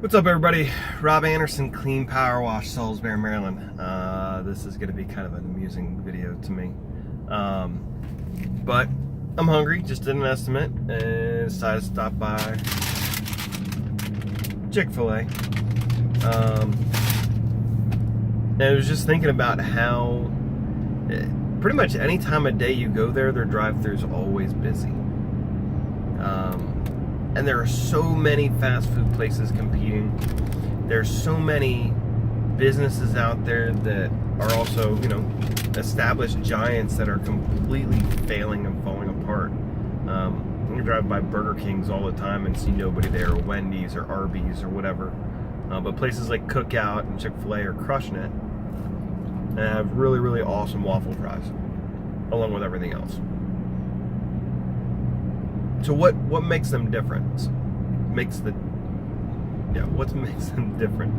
What's up, everybody? Rob Anderson, Clean Power Wash, Salisbury, Maryland. This is going to be kind of an amusing video to me. But I'm hungry, just did an estimate, and decided to stop by Chick-fil-A. And I was just thinking about how pretty much any time of day you go there, their drive-thru is always busy. And there are so many fast food places competing. There's so many businesses out there that are also, established giants that are completely failing and falling apart. You drive by Burger Kings all the time and see nobody there, or Wendy's or Arby's or whatever. But places like Cookout and Chick-fil-A are crushing it and have really, really awesome waffle fries, along with everything else. So what makes them different? What makes them different?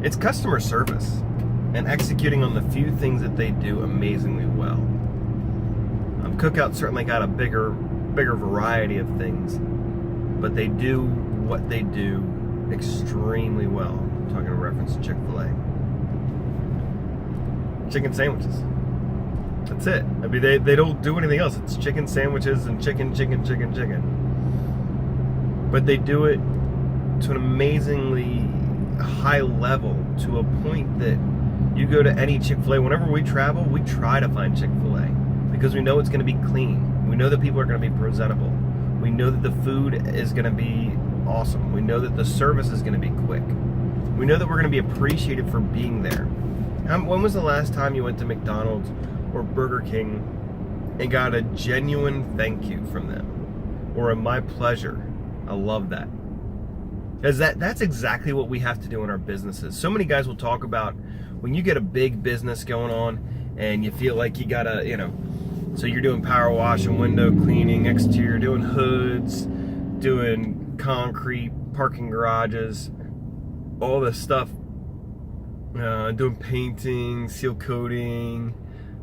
It's customer service and executing on the few things that they do amazingly well. Cookout certainly got a bigger variety of things, but they do what they do extremely well. I'm talking in reference to Chick-fil-A. Chicken sandwiches. That's it. I mean, they don't do anything else. It's chicken sandwiches and chicken. But they do it to an amazingly high level, to a point that you go to any Chick-fil-A, whenever we travel, we try to find Chick-fil-A because we know it's going to be clean. We know that people are going to be presentable. We know that the food is going to be awesome. We know that the service is going to be quick. We know that we're going to be appreciated for being there. When was the last time you went to McDonald's or Burger King and got a genuine thank you from them, or a my pleasure? I love that, because that's exactly what we have to do in our businesses. So many guys will talk about when you get a big business going on and you feel like you gotta, so you're doing power wash and window cleaning, exterior, doing hoods, doing concrete, parking garages, all this stuff, doing painting, seal coating,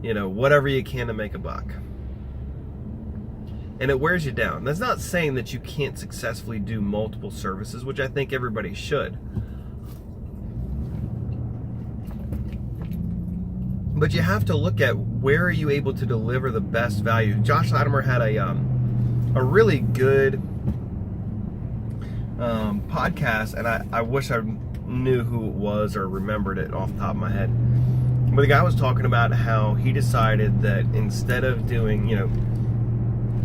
whatever you can to make a buck. And it wears you down. That's not saying that you can't successfully do multiple services, which I think everybody should. But you have to look at where are you able to deliver the best value. Josh Latimer had a really good podcast, and I wish I knew who it was or remembered it off the top of my head. But the guy was talking about how he decided that instead of doing,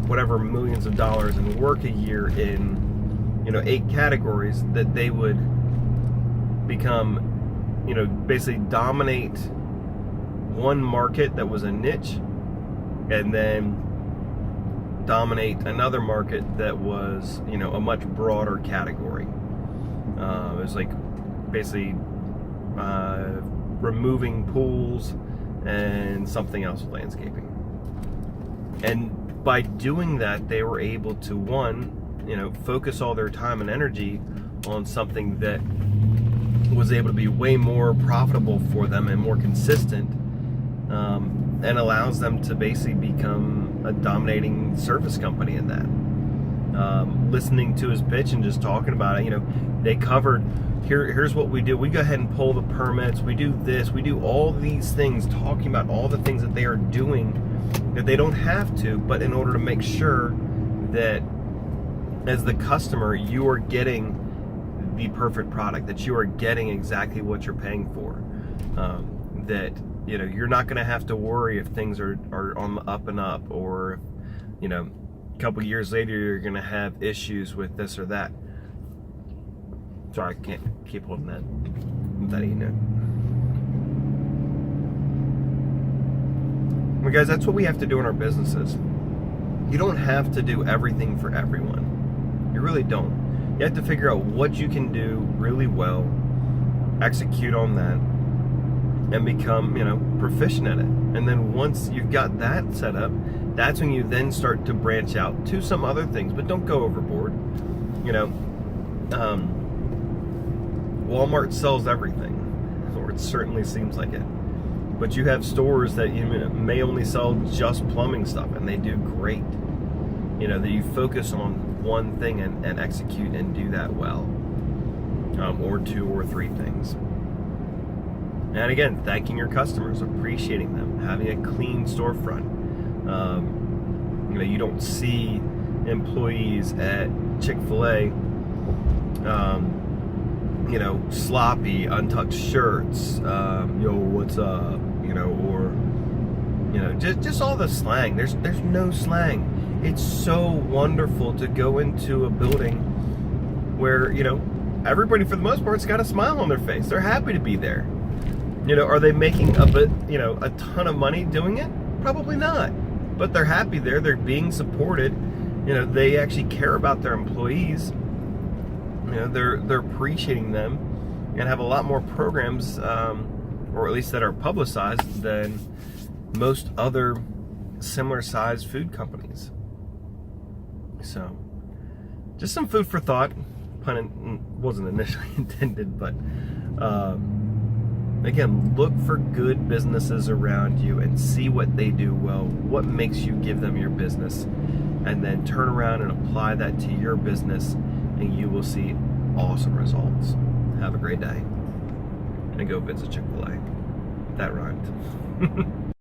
whatever millions of dollars in work a year in, 8 categories, that they would become, basically dominate one market that was a niche, and then dominate another market that was, a much broader category. It was like basically removing pools and something else with landscaping. And by doing that, they were able to, one, focus all their time and energy on something that was able to be way more profitable for them and more consistent, and allows them to basically become a dominating service company in that. Listening to his pitch and just talking about it, they covered, here's what we do. We go ahead and pull the permits. We do this. We do all these things, talking about all the things that they are doing that they don't have to, but in order to make sure that as the customer, you are getting the perfect product, that you are getting exactly what you're paying for, that you're not going to have to worry if things are on the up and up, or a couple years later you're going to have issues with this or that. Sorry, I can't keep holding that without eating it. Well, guys, that's what we have to do in our businesses. You don't have to do everything for everyone. You really don't. You have to figure out what you can do really well, execute on that, and become, proficient at it. And then once you've got that set up, that's when you then start to branch out to some other things, but don't go overboard. Walmart sells everything, or it certainly seems like it. But you have stores that may only sell just plumbing stuff, and they do great. That you focus on one thing and execute and do that well, or 2 or 3 things. And again, thanking your customers, appreciating them, having a clean storefront. You don't see employees at Chick-fil-A, sloppy, untucked shirts, yo, what's up, or, just all the slang. There's no slang. It's so wonderful to go into a building where, everybody for the most part's got a smile on their face. They're happy to be there. Are they making a ton of money doing it? Probably not. But they're happy there. They're being supported. They actually care about their employees. They're appreciating them and have a lot more programs, or at least that are publicized, than most other similar sized food companies. So, just some food for thought. Pun wasn't initially intended, but again, look for good businesses around you and see what they do well, what makes you give them your business, and then turn around and apply that to your business, and you will see awesome results. Have a great day. And go visit Chick-fil-A. That rhymed.